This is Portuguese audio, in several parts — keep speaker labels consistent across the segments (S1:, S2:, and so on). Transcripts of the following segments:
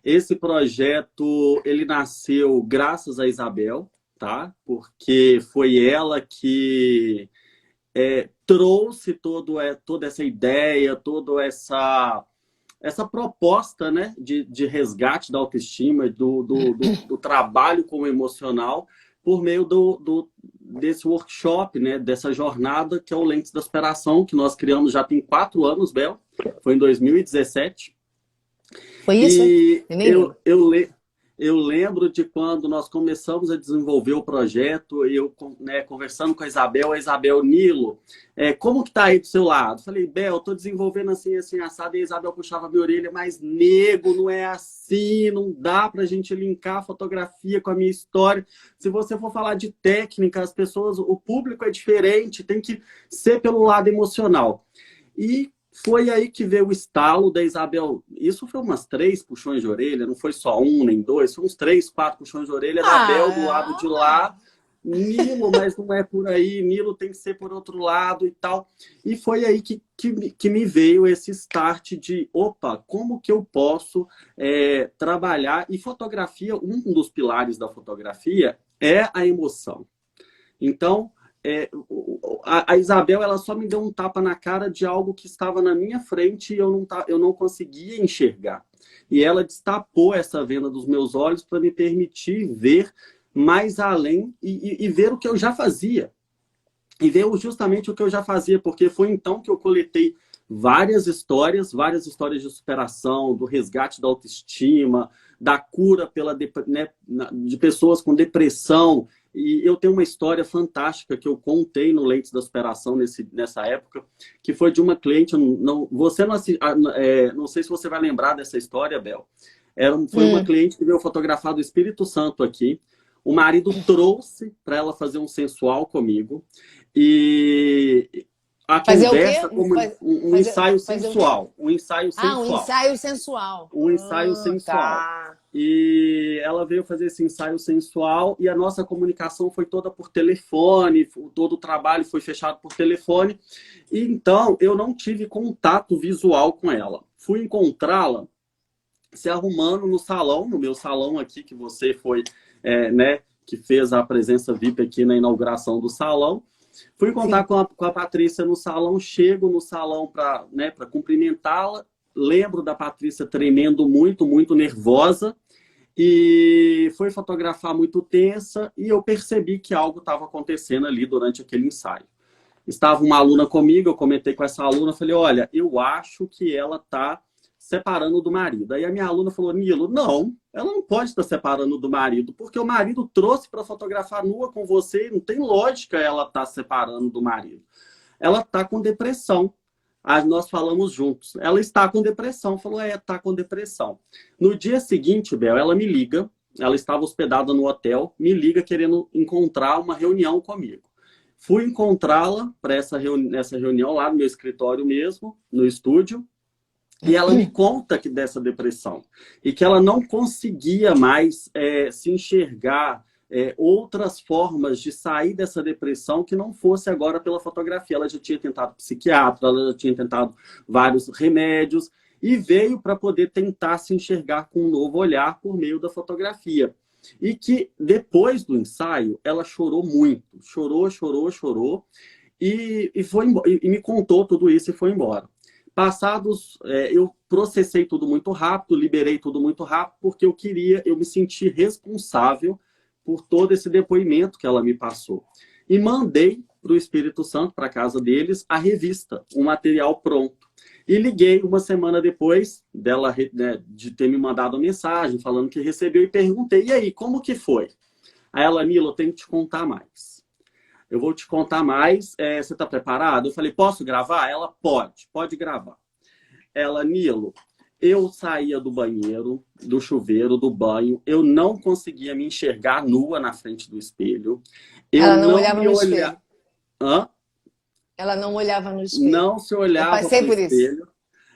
S1: Esse projeto, ele nasceu graças a Isabel, tá? Porque foi ela que trouxe toda essa ideia, toda essa proposta, né, de resgate da autoestima, do trabalho com o emocional, por meio desse workshop, né, dessa jornada que é o Lentes da Superação, que nós criamos já tem 4 anos, Bel, foi em 2017.
S2: Foi isso, é?
S1: E
S2: Eu nem lembro.
S1: eu lembro de quando nós começamos a desenvolver o projeto, e eu, né, conversando com a Isabel Nilo, como que tá aí do seu lado? Falei, Bel, eu tô desenvolvendo assim, assim, assado, e a Isabel puxava minha orelha, mas nego, não é assim, não dá pra gente linkar a fotografia com a minha história. Se você for falar de técnica, as pessoas, o público é diferente, tem que ser pelo lado emocional. E foi aí que veio o estalo da Isabel. Isso foi umas 3 puxões de orelha, não foi só um nem dois, foi uns 3, 4 puxões de orelha da Bel do lado de
S2: Ah,
S1: lá. Nilo, mas não é por aí, Nilo tem que ser por outro lado e tal. E foi aí que me veio esse start de, opa, como que eu posso trabalhar? E fotografia, um dos pilares da fotografia é a emoção. Então, a Isabel ela só me deu um tapa na cara de algo que estava na minha frente e eu não conseguia enxergar. E ela destapou essa venda dos meus olhos para me permitir ver mais além e ver o que eu já fazia. E ver justamente o que eu já fazia, porque foi então que eu coletei várias histórias de superação, do resgate da autoestima, da cura né, de pessoas com depressão. E eu tenho uma história fantástica que eu contei no Lentes da Superação nessa época, que foi de uma cliente, você não sei se você vai lembrar dessa história, Bel. Foi uma
S2: hum.
S1: cliente que veio fotografar do Espírito Santo aqui. O marido trouxe para ela fazer um sensual comigo. E a
S2: Fazer o quê?
S1: conversa como um
S2: Fazer,
S1: ensaio
S2: fazer o quê?
S1: sensual, um ensaio
S2: Ah, um
S1: sensual,
S2: ensaio sensual.
S1: um ensaio sensual.
S2: Tá.
S1: E ela veio fazer esse ensaio sensual e a nossa comunicação foi toda por telefone, todo o trabalho foi fechado por telefone. E então eu não tive contato visual com ela. Fui encontrá-la se arrumando no salão, no meu salão aqui que você foi, né, que fez a presença VIP aqui na inauguração do salão. Fui contar
S2: Sim.
S1: com a Patrícia no salão, chego no salão para, né, para cumprimentá-la. Lembro da Patrícia tremendo muito, muito nervosa. E foi fotografar muito tensa e eu percebi que algo estava acontecendo ali durante aquele ensaio. Estava uma aluna comigo, eu comentei com essa aluna, falei, olha, eu acho que ela está separando do marido. Aí a minha aluna falou, Nilo, não, ela não pode estar separando do marido, porque o marido trouxe para fotografar nua com você, não tem lógica ela estar separando do marido. Ela está com depressão. Nós falamos juntos. Ela está com depressão. Falou, está com depressão. No dia seguinte, Bel, ela me liga. Ela estava hospedada no hotel, me liga querendo encontrar uma reunião comigo. Fui encontrá-la para essa reunião lá no meu escritório mesmo, no estúdio. E ela me conta que dessa depressão e que ela não conseguia mais se enxergar outras formas de sair dessa depressão que não fosse agora pela fotografia. Ela já tinha tentado psiquiatra, ela já tinha tentado vários remédios e veio para poder tentar se enxergar com um novo olhar por meio da fotografia. E que depois do ensaio ela chorou muito, chorou, chorou, chorou e me contou tudo isso e foi embora. Passados, eu processei tudo muito rápido, liberei tudo muito rápido, porque eu me senti responsável por todo esse depoimento que ela me passou. E mandei para o Espírito Santo, para a casa deles, a revista, o material pronto. E liguei uma semana depois dela, né, de ter me mandado a mensagem, falando que recebeu, e perguntei, e aí, como que foi? Aí ela, Nilo, eu tenho que te contar mais. Eu vou te contar mais. Você está preparado? Eu falei, posso gravar? Ela, pode gravar. Ela, Nilo, eu saía do banheiro, do chuveiro, do banho, eu não conseguia me enxergar nua na frente do espelho, eu
S2: Ela não
S1: não
S2: olhava
S1: me
S2: no espelho.
S1: olhava,
S2: Ela não olhava no espelho.
S1: não se
S2: Eu
S1: olhava para
S2: passei
S1: o
S2: por isso.
S1: espelho,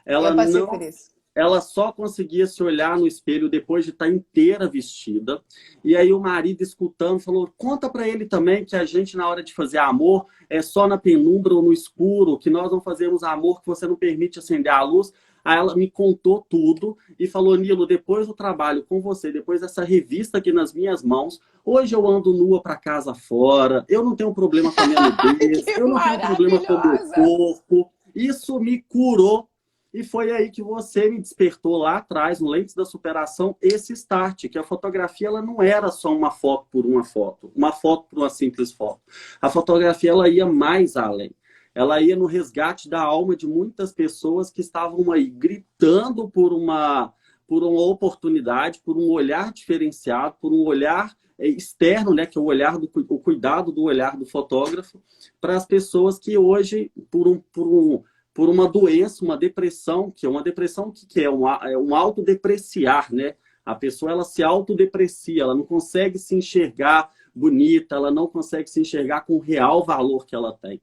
S2: Eu
S1: ela
S2: passei por
S1: não
S2: isso.
S1: ela só conseguia se olhar no espelho depois de estar inteira vestida. E aí o marido escutando falou: conta para ele também que a gente na hora de fazer amor é só na penumbra ou no escuro, que nós não fazemos amor que você não permite acender a luz. Aí ela me contou tudo e falou, Nilo, depois do trabalho com você, depois dessa revista aqui nas minhas mãos, hoje eu ando nua para casa fora, eu não tenho problema com a minha nudez,
S2: Que
S1: eu não tenho problema com o meu
S2: maravilhosa!
S1: corpo. Isso me curou. E foi aí que você me despertou lá atrás, no Lentes da Superação, esse start, que a fotografia ela não era só uma foto por uma foto por uma simples foto. A fotografia ela ia mais além. Ela ia no resgate da alma de muitas pessoas que estavam aí gritando por uma oportunidade, por um olhar diferenciado, por um olhar externo, né, que é o cuidado do olhar do fotógrafo, para as pessoas que hoje, por uma doença, uma depressão, que é uma depressão que é um autodepreciar, né? A pessoa ela se autodeprecia, ela não consegue se enxergar bonita, ela não consegue se enxergar com o real valor que ela tem.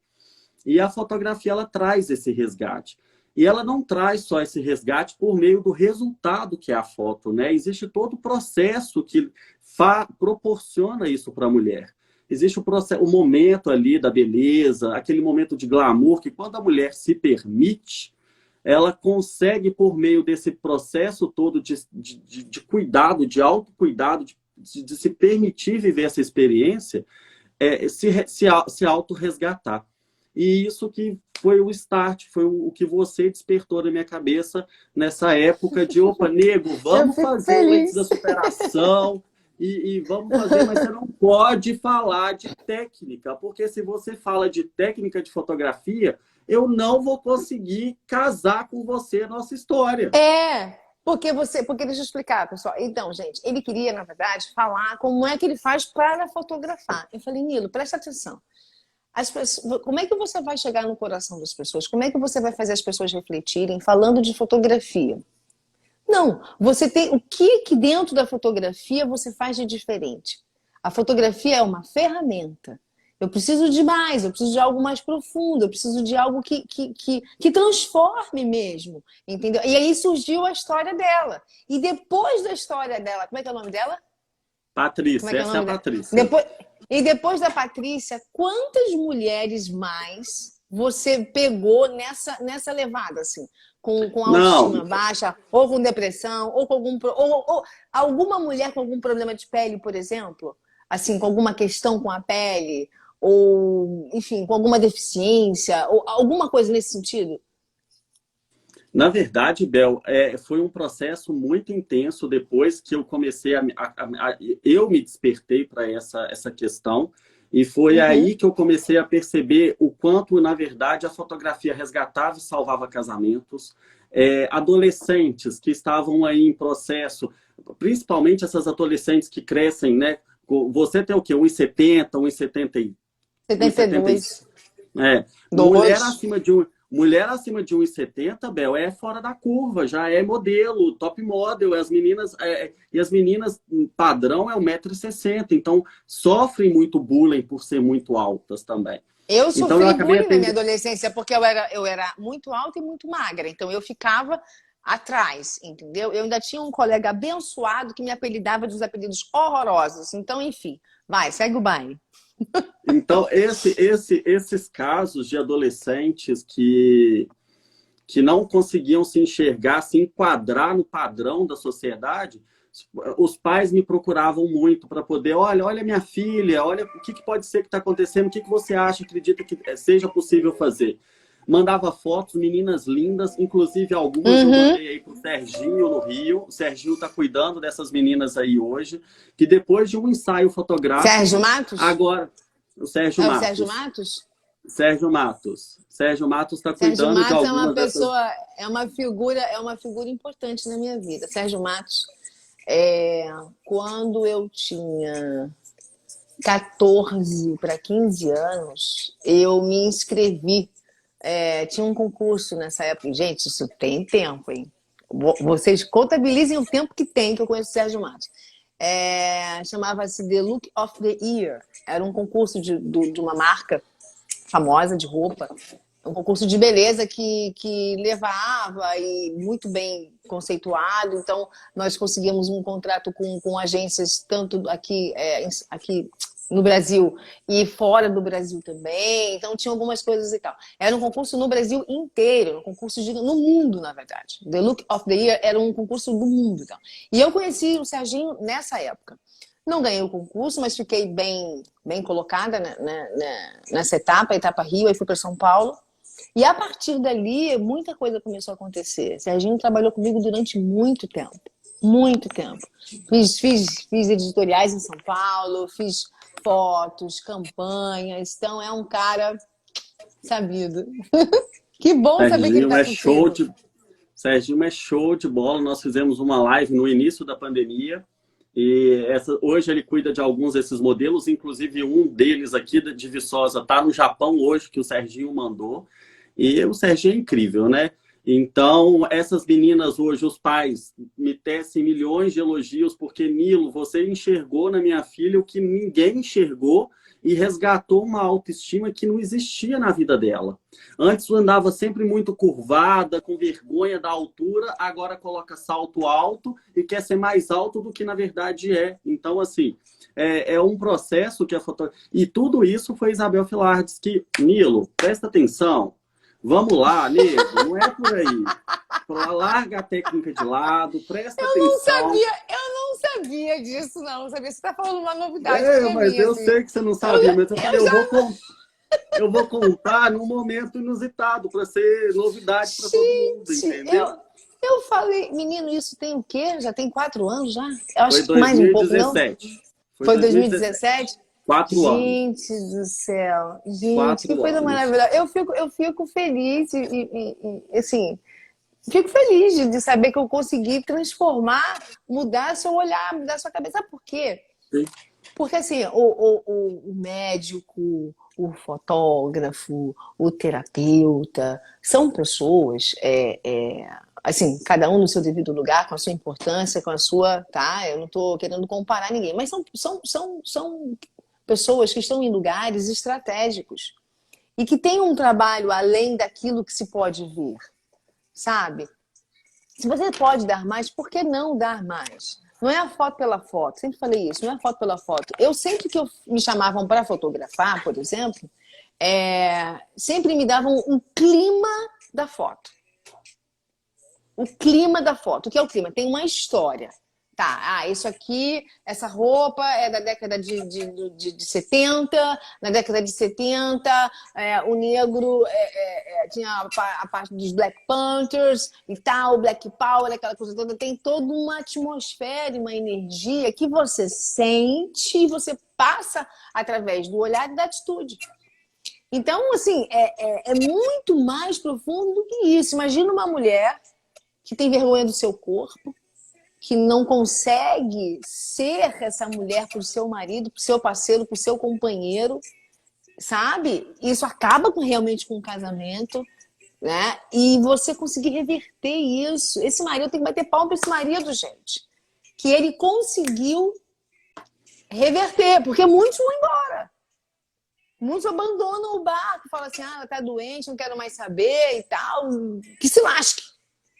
S1: E a fotografia ela traz esse resgate. E ela não traz só esse resgate por meio do resultado que é a foto, né? Existe todo o processo que proporciona isso para a mulher. Existe o momento ali da beleza, aquele momento de glamour, que quando a mulher se permite, ela consegue, por meio desse processo todo de cuidado, de autocuidado, de se permitir viver essa experiência, se auto-resgatar. E isso que foi o start, foi o que você despertou na minha cabeça nessa época de, opa, nego, vamos fazer o Lentes da Superação e vamos fazer, mas você não pode falar de técnica, porque se você fala de técnica de fotografia, eu não vou conseguir casar com você a nossa história.
S2: Porque deixa eu explicar, pessoal. Então, gente, ele queria, na verdade, falar como é que ele faz para fotografar. Eu falei, Nilo, presta atenção. Como é que você vai chegar no coração das pessoas? Como é que você vai fazer as pessoas refletirem falando de fotografia? Não, você tem o que dentro da fotografia você faz de diferente? A fotografia é uma ferramenta. Eu preciso de mais, eu preciso de algo mais profundo, eu preciso de algo que transforme mesmo, entendeu? E aí surgiu a história dela. E depois da história dela, como é que é o nome dela?
S1: Patrícia, essa é a Patrícia.
S2: Depois da Patrícia, quantas mulheres mais você pegou nessa levada, assim? Com autoestima baixa, ou com depressão, ou com ou alguma mulher com algum problema de pele, por exemplo? Assim, com alguma questão com a pele, ou, enfim, com alguma deficiência, ou alguma coisa nesse sentido?
S1: Na verdade, Bel, foi um processo muito intenso depois que eu comecei eu me despertei para essa questão e foi aí que eu comecei a perceber o quanto, na verdade, a fotografia resgatava e salvava casamentos. Adolescentes que estavam aí em processo, principalmente essas adolescentes que crescem, né? Você tem o quê? 1,70, 1,70
S2: 72.
S1: Mulher acima de 1,70, Bel, é fora da curva, já é modelo, top model, e as meninas padrão é 1,60 m, então sofrem muito bullying por ser muito altas também.
S2: Eu sofri bullying na minha adolescência, porque eu era muito alta e muito magra, então eu ficava atrás, entendeu? Eu ainda tinha um colega abençoado que me apelidava de uns apelidos horrorosos, então enfim, vai, segue o baile.
S1: Então, esses casos de adolescentes que não conseguiam se enxergar, se enquadrar no padrão da sociedade, os pais me procuravam muito para poder, olha minha filha, olha o que pode ser que está acontecendo, o que você acha, acredita que seja possível fazer. Mandava fotos, meninas lindas, inclusive algumas eu mandei aí pro Serginho no Rio. O Serginho está cuidando dessas meninas aí hoje, que depois de um ensaio fotográfico...
S2: Sérgio Matos?
S1: Agora, o Sérgio Matos.
S2: O Sérgio Matos?
S1: Sérgio Matos. Sérgio Matos está cuidando de algumas
S2: pessoa, é uma figura importante na minha vida. Sérgio Matos, quando eu tinha 14 para 15 anos, eu me inscrevi. Tinha um concurso nessa época. Gente, isso tem tempo, hein? Vocês contabilizem o tempo que tem que eu conheço o Sérgio Matos. Chamava-se The Look of the Year. Era um concurso de uma marca famosa de roupa. Um concurso de beleza que levava e muito bem conceituado. Então, nós conseguimos um contrato com agências, tanto aqui no Brasil e fora do Brasil também. Então tinha algumas coisas e tal. Era um concurso no Brasil inteiro, um concurso no mundo, na verdade. The Look of the Year era um concurso do mundo. Então. E eu conheci o Serginho nessa época. Não ganhei o concurso, mas fiquei bem colocada nessa etapa Rio, aí fui para São Paulo. E a partir dali, muita coisa começou a acontecer. Serginho trabalhou comigo durante muito tempo. Muito tempo. Fiz editoriais em São Paulo, fiz fotos, campanhas. Então, é um cara sabido. Que bom saber que ele tá contigo.
S1: Serginho é show de bola. Nós fizemos uma live no início da pandemia. E hoje ele cuida de alguns desses modelos, inclusive um deles aqui de Viçosa está no Japão hoje, que o Serginho mandou. E o Serginho é incrível, né? Então, essas meninas hoje, os pais me tecem milhões de elogios, porque, Nilo, você enxergou na minha filha o que ninguém enxergou e resgatou uma autoestima que não existia na vida dela. Antes andava sempre muito curvada, com vergonha da altura, agora coloca salto alto e quer ser mais alto do que na verdade é. Então, assim, é um processo que a fotografia... E tudo isso foi Isabel Filardes que, Nilo, presta atenção, vamos lá, nego, não é por aí. Larga a técnica de lado, presta atenção.
S2: Eu não sabia disso, não. Sabia? Você está falando uma novidade.
S1: Mas eu sei que você não sabia, mas eu falei, eu vou contar num momento inusitado, para ser novidade para todo mundo, entendeu?
S2: Eu falei, menino, isso tem o quê? Já tem 4 anos já? Eu acho
S1: Foi
S2: que mais um pouco, não? Foi 2017?
S1: 4 anos.
S2: Gente do céu. Gente, que coisa maravilhosa. Eu fico feliz e assim, fico feliz de saber que eu consegui transformar, mudar seu olhar, mudar sua cabeça. Sabe por quê?
S1: Sim.
S2: Porque assim, o médico, o fotógrafo, o terapeuta, são pessoas, assim, cada um no seu devido lugar, com a sua importância, com a sua, tá? Eu não estou querendo comparar ninguém, mas são pessoas que estão em lugares estratégicos e que têm um trabalho além daquilo que se pode ver, sabe? Se você pode dar mais, por que não dar mais? Não é a foto pela foto, sempre falei isso, não é a foto pela foto. Eu sempre que me chamavam para fotografar, por exemplo, sempre me davam um clima da foto. O clima da foto. O que é o clima? Tem uma história. Tá, isso aqui, essa roupa é da década de 70, na década de 70, o negro tinha a parte dos Black Panthers e tal, Black Power, aquela coisa toda. Tem toda uma atmosfera e uma energia que você sente e você passa através do olhar e da atitude. Então, assim, é muito mais profundo do que isso. Imagina uma mulher que tem vergonha do seu corpo, que não consegue ser essa mulher para o seu marido, para o seu parceiro, para o seu companheiro, sabe? Isso acaba realmente com o casamento, né? E você conseguir reverter isso. Esse marido, tem que bater palma para esse marido, gente. Que ele conseguiu reverter, porque muitos vão embora. Muitos abandonam o barco, falam assim, ela tá doente, não quero mais saber e tal. Que se lasque.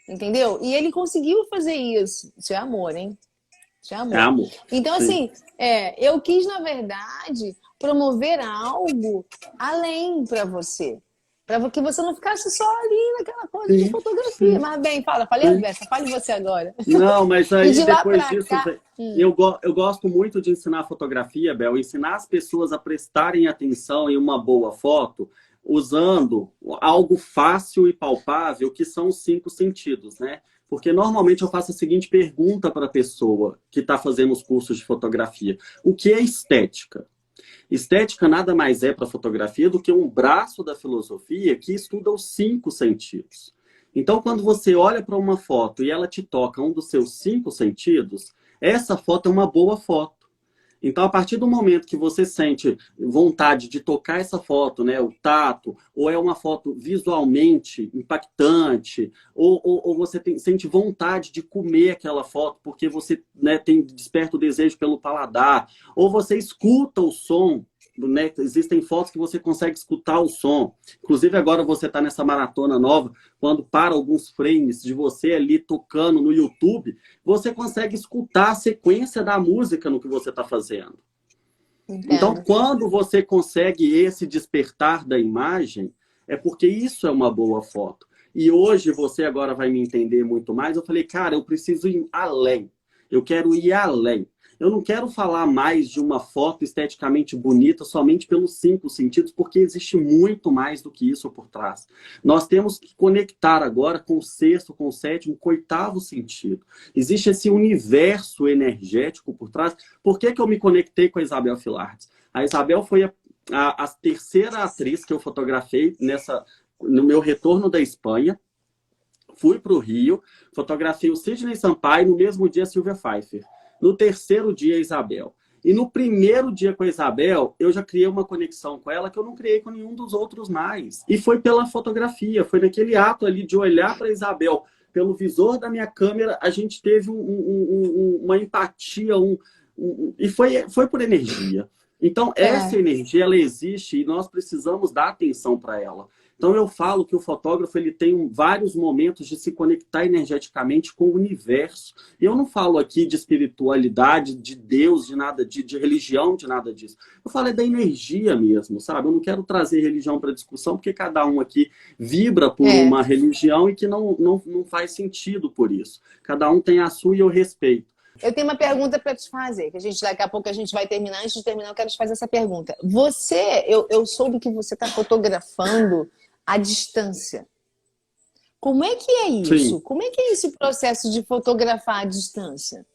S2: Entendeu? E ele conseguiu fazer isso. Isso é amor, hein? Isso é amor.
S1: É amor.
S2: Então, assim, eu quis, na verdade, promover algo além para você. Para que você não ficasse só ali naquela coisa de fotografia. Sim. Mas bem, falei a Bessa, fale você agora.
S1: Não, mas aí depois disso, eu gosto muito de ensinar fotografia, Bel, ensinar as pessoas a prestarem atenção em uma boa foto, usando algo fácil e palpável, que são os 5 sentidos, né? Porque normalmente eu faço a seguinte pergunta para a pessoa que está fazendo os cursos de fotografia. O que é estética? Estética nada mais é para a fotografia do que um braço da filosofia que estuda os 5 sentidos. Então, quando você olha para uma foto e ela te toca um dos seus 5 sentidos, essa foto é uma boa foto. Então, a partir do momento que você sente vontade de tocar essa foto, né, o tato, ou é uma foto visualmente impactante, ou você sente vontade de comer aquela foto porque você, né, desperta o desejo pelo paladar, ou você escuta o som, né, existem fotos que você consegue escutar o som. Inclusive, agora você está nessa maratona nova, quando para alguns frames de você ali tocando no YouTube, você consegue escutar a sequência da música no que você está fazendo. Então,
S2: Entendo.
S1: quando você consegue esse despertar da imagem, é porque isso é uma boa foto. E hoje você agora vai me entender muito mais. Eu falei, cara, eu preciso ir além. Eu quero ir além. Eu não quero falar mais de uma foto esteticamente bonita somente pelos 5 sentidos, porque existe muito mais do que isso por trás. Nós temos que conectar agora com o sexto, com o sétimo, com o oitavo sentido. Existe esse universo energético por trás. Por que que eu me conectei com a Isabel Filardes? A Isabel foi a terceira atriz que eu fotografei no meu retorno da Espanha. Fui para o Rio, fotografei o Sidney Sampaio, no mesmo dia a Silvia Pfeiffer. No terceiro dia, a Isabel. E no primeiro dia com a Isabel, eu já criei uma conexão com ela que eu não criei com nenhum dos outros mais. E foi pela fotografia, foi naquele ato ali de olhar para a Isabel, pelo visor da minha câmera, a gente teve uma empatia, e foi por energia. Então, essa energia, ela existe e nós precisamos dar atenção para ela. Então, eu falo que o fotógrafo ele tem vários momentos de se conectar energeticamente com o universo. Eu não falo aqui de espiritualidade, de Deus, de nada, de religião, de nada disso. Eu falo da energia mesmo, sabe? Eu não quero trazer religião para discussão, porque cada um aqui vibra por uma religião e que não faz sentido por isso. Cada um tem a sua e eu respeito.
S2: Eu tenho uma pergunta para te fazer, que daqui a pouco a gente vai terminar. Antes de terminar, eu quero te fazer essa pergunta. Eu soube que você está fotografando à distância. Como é que é isso?
S1: Sim.
S2: Como é que é esse processo de fotografar à distância?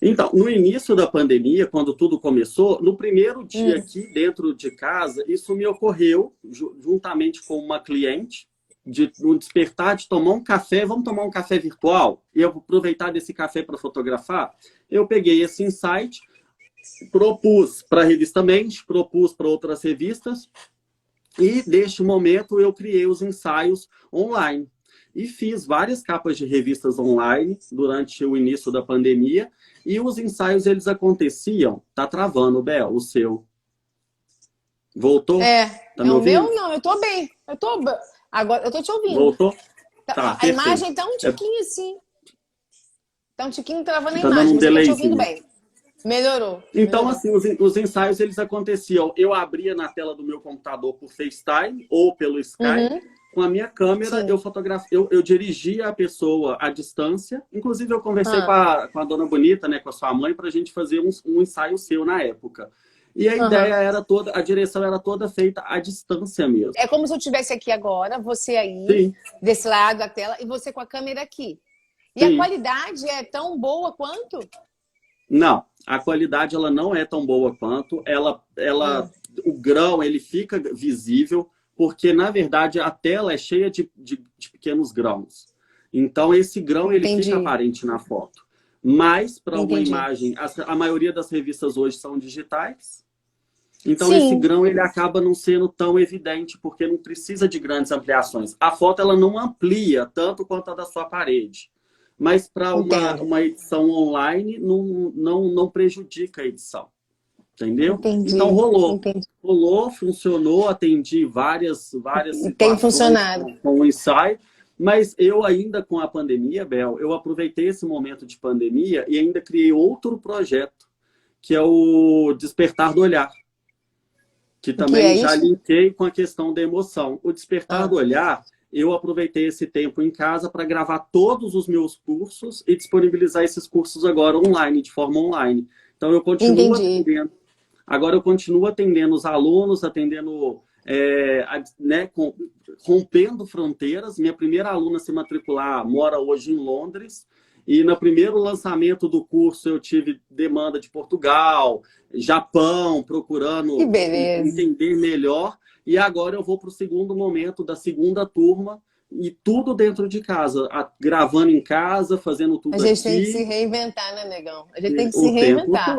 S1: Então, no início da pandemia, quando tudo começou, no primeiro dia aqui dentro de casa, isso me ocorreu juntamente com uma cliente, de um despertar, de tomar um café, vamos tomar um café virtual? E eu vou aproveitar desse café para fotografar. Eu peguei esse insight, propus para a revista Mente, propus para outras revistas, e deste momento eu criei os ensaios online. E fiz várias capas de revistas online durante o início da pandemia, e os ensaios eles aconteciam. Tá travando, Bel, o seu. Voltou? Tá me
S2: o
S1: ouvindo?
S2: meu não, eu tô bem. Agora eu tô te ouvindo.
S1: Voltou? Tá,
S2: a imagem tá um tiquinho assim. Tá um tiquinho travando a
S1: tá
S2: imagem,
S1: dando um
S2: mas eu tô te ouvindo
S1: delayzinho.
S2: bem. Melhorou.
S1: Então, assim, os ensaios eles aconteciam. Eu abria na tela do meu computador por FaceTime ou pelo Skype. Com a minha câmera, eu dirigia a pessoa à distância. Inclusive, eu conversei com a Dona Bonita, né, com a sua mãe, para a gente fazer um ensaio seu na época. E a ideia era toda, a direção era toda feita à distância mesmo.
S2: É como se eu estivesse aqui agora, você aí, desse lado da tela, e você com a câmera aqui. E a qualidade é tão boa quanto?
S1: Não, a qualidade ela não é tão boa quanto. O grão ele fica visível, porque, na verdade, a tela é cheia de pequenos grãos. Então, esse grão ele fica aparente na foto. Mas, para uma imagem, a maioria das revistas hoje são digitais. Então, esse grão ele acaba não sendo tão evidente, porque não precisa de grandes ampliações. A foto ela não amplia tanto quanto a da sua parede. Mas, para uma edição online, não prejudica a edição. Entendeu? Então, rolou. Rolou, funcionou, atendi várias situações
S2: tem funcionado
S1: com o ensaio. Mas eu ainda, com a pandemia, Bel, eu aproveitei esse momento de pandemia e ainda criei outro projeto, que é o Despertar do Olhar. Que também já linkei com a questão da emoção. O Despertar do Olhar, eu aproveitei esse tempo em casa para gravar todos os meus cursos e disponibilizar esses cursos agora online, de forma online. Então, eu continuo atendendo. Agora, eu continuo atendendo os alunos, atendendo... rompendo fronteiras. Minha primeira aluna a se matricular mora hoje em Londres. E no primeiro lançamento do curso eu tive demanda de Portugal, Japão, procurando entender melhor. E agora eu vou para o segundo momento da segunda turma e tudo dentro de casa, gravando em casa, fazendo tudo aqui.
S2: A gente tem que se reinventar, né, negão? A gente tem que se reinventar.